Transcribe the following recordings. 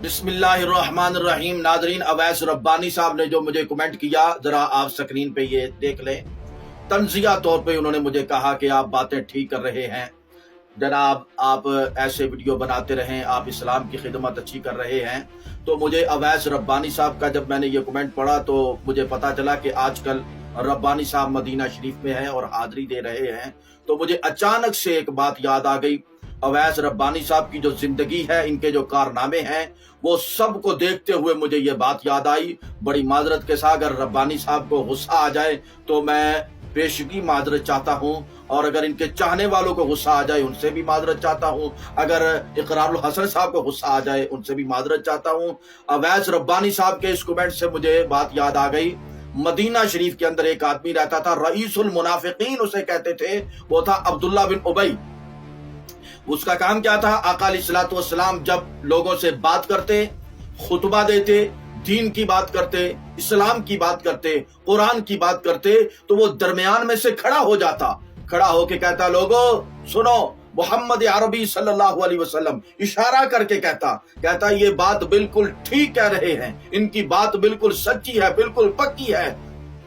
بسم اللہ الرحمن الرحیم۔ ناظرین، اویس ربانی صاحب نے جو مجھے کمنٹ کیا، ذرا آپ سکرین پہ یہ دیکھ لیں۔ تنزیہ طور پہ انہوں نے مجھے کہا کہ آپ باتیں ٹھیک کر رہے ہیں جناب، آپ ایسے ویڈیو بناتے رہیں، آپ اسلام کی خدمت اچھی کر رہے ہیں۔ تو مجھے اویس ربانی صاحب کا جب میں نے یہ کمنٹ پڑھا تو مجھے پتا چلا کہ آج کل ربانی صاحب مدینہ شریف میں ہیں اور حاضری دے رہے ہیں۔ تو مجھے اچانک سے ایک بات یاد آ گئی۔ اویس ربانی صاحب کی جو زندگی ہے، ان کے جو کارنامے ہیں، وہ سب کو دیکھتے ہوئے مجھے یہ بات یاد آئی۔ بڑی معذرت کے ساتھ اگر ربانی صاحب کو غصہ آ جائے تو میں پیشگی معذرت چاہتا ہوں، اور اگر ان کے چاہنے والوں کو غصہ آ جائے ان سے بھی معذرت چاہتا ہوں، اگر اقرار الحسن صاحب کو غصہ آ جائے ان سے بھی معذرت چاہتا ہوں۔ اویس ربانی صاحب کے اس کمنٹ سے مجھے بات یاد آ گئی۔ مدینہ شریف کے اندر ایک آدمی رہتا تھا، رئیس المنافقین اسے کہتے تھے، وہ تھا عبداللہ بن ابی۔ اس کا کام کیا تھا؟ آقا علیہ الصلوۃ والسلام جب لوگوں سے بات کرتے، خطبہ دیتے، دین کی بات کرتے، اسلام کی بات کرتے، قرآن کی بات کرتے، تو وہ درمیان میں سے کھڑا ہو جاتا، کھڑا ہو کے کہتا، لوگوں سنو، محمد عربی صلی اللہ علیہ وسلم، اشارہ کر کے کہتا یہ بات بالکل ٹھیک کہہ رہے ہیں، ان کی بات بالکل سچی ہے، بالکل پکی ہے۔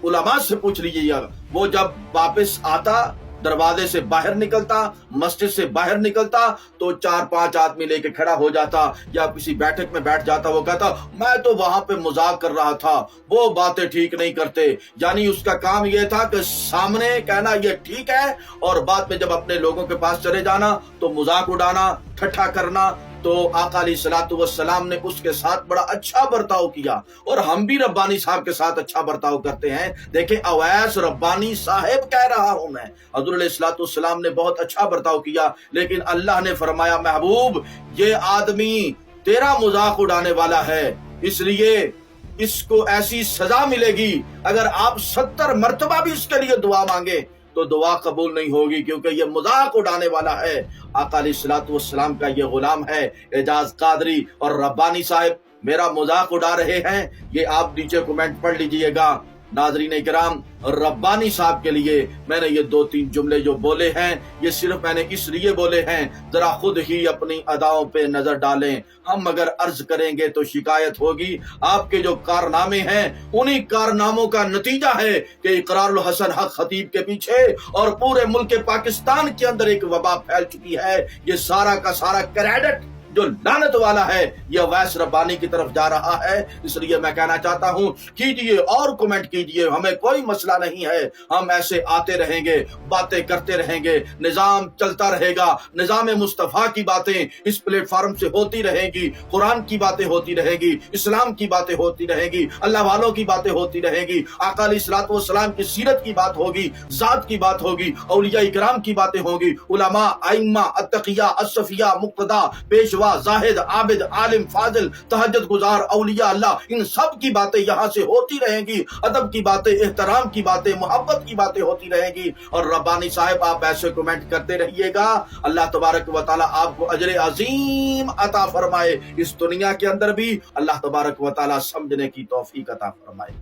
علماء سے پوچھ لیجیے گا، وہ جب واپس آتا، دروازے سے باہر نکلتا، مسجد سے باہر نکلتا، تو 4-5 آدمی لے کے کھڑا ہو جاتا یا کسی بیٹھک میں بیٹھ جاتا، وہ کہتا میں تو وہاں پہ مذاق کر رہا تھا، وہ باتیں ٹھیک نہیں کرتے۔ یعنی اس کا کام یہ تھا کہ سامنے کہنا یہ ٹھیک ہے، اور بعد میں جب اپنے لوگوں کے پاس چلے جانا تو مذاق اڑانا، ٹھٹھا کرنا۔ تو آقا علیہ الصلوۃ والسلام نے اس کے ساتھ بڑا اچھا برتاؤ کیا، اور ہم بھی ربانی صاحب کے ساتھ اچھا برتاؤ کرتے ہیں۔ دیکھیں، اویس ربانی صاحب کہہ رہا ہوں میں، حضور علیہ الصلوۃ والسلام نے بہت اچھا برتاؤ کیا، لیکن اللہ نے فرمایا محبوب یہ آدمی تیرا مذاق اڑانے والا ہے، اس لیے اس کو ایسی سزا ملے گی، اگر آپ 70 مرتبہ بھی اس کے لیے دعا مانگے تو دعا قبول نہیں ہوگی، کیونکہ یہ مذاق اڑانے والا ہے۔ آقا علیہ الصلوۃ والسلام کا یہ غلام ہے اعجاز قادری، اور ربانی صاحب میرا مذاق اڑا رہے ہیں۔ یہ آپ نیچے کمنٹ پڑھ لیجئے گا۔ ناظرین کرام، ربانی صاحب کے لیے میں نے یہ 2-3 جملے جو بولے ہیں، یہ صرف میں نے اس لیے بولے ہیں، ذرا خود ہی اپنی اداؤں پہ نظر ڈالیں۔ ہم اگر عرض کریں گے تو شکایت ہوگی۔ آپ کے جو کارنامے ہیں، انہی کارناموں کا نتیجہ ہے کہ اقرار الحسن حق خطیب کے پیچھے اور پورے ملک پاکستان کے اندر ایک وبا پھیل چکی ہے۔ یہ سارا کا سارا کریڈٹ جو لعنت والا ہے، یہ اویس ربانی کی طرف جا رہا ہے۔ اس لیے میں کہنا چاہتا ہوں، کیجئے اور کمنٹ کیجئے، ہمیں کوئی مسئلہ نہیں ہے، ہم ایسے آتے رہیں گے، باتیں کرتے رہیں گے، نظام چلتا رہے گا، نظام مصطفیٰ کی باتیں اس پلیٹ فارم سے ہوتی رہیں گی، قرآن کی باتیں ہوتی رہیں گی، اسلام کی باتیں ہوتی رہیں گی، اللہ والوں کی باتیں ہوتی رہیں گی، آقا علیہ الصلوۃ والسلام کی سیرت کی بات ہوگی، ذات کی بات ہوگی، اولیاء کرام کی باتیں ہوگی، علماء، ائمہ، اتقیاء، اصفیاء، مقتدیٰ، پیشوا، زاہد، عابد، عالم، فاضل، تہجد گزار، اولیاء اللہ، ان سب کی باتیں یہاں سے ہوتی رہیں گی، ادب کی باتیں، احترام کی باتیں، محبت کی باتیں ہوتی رہیں گی۔ اور ربانی صاحب آپ ایسے کمنٹ کرتے رہیے گا، اللہ تبارک و تعالیٰ آپ کو اجر عظیم عطا فرمائے، اس دنیا کے اندر بھی اللہ تبارک و تعالیٰ سمجھنے کی توفیق عطا فرمائے۔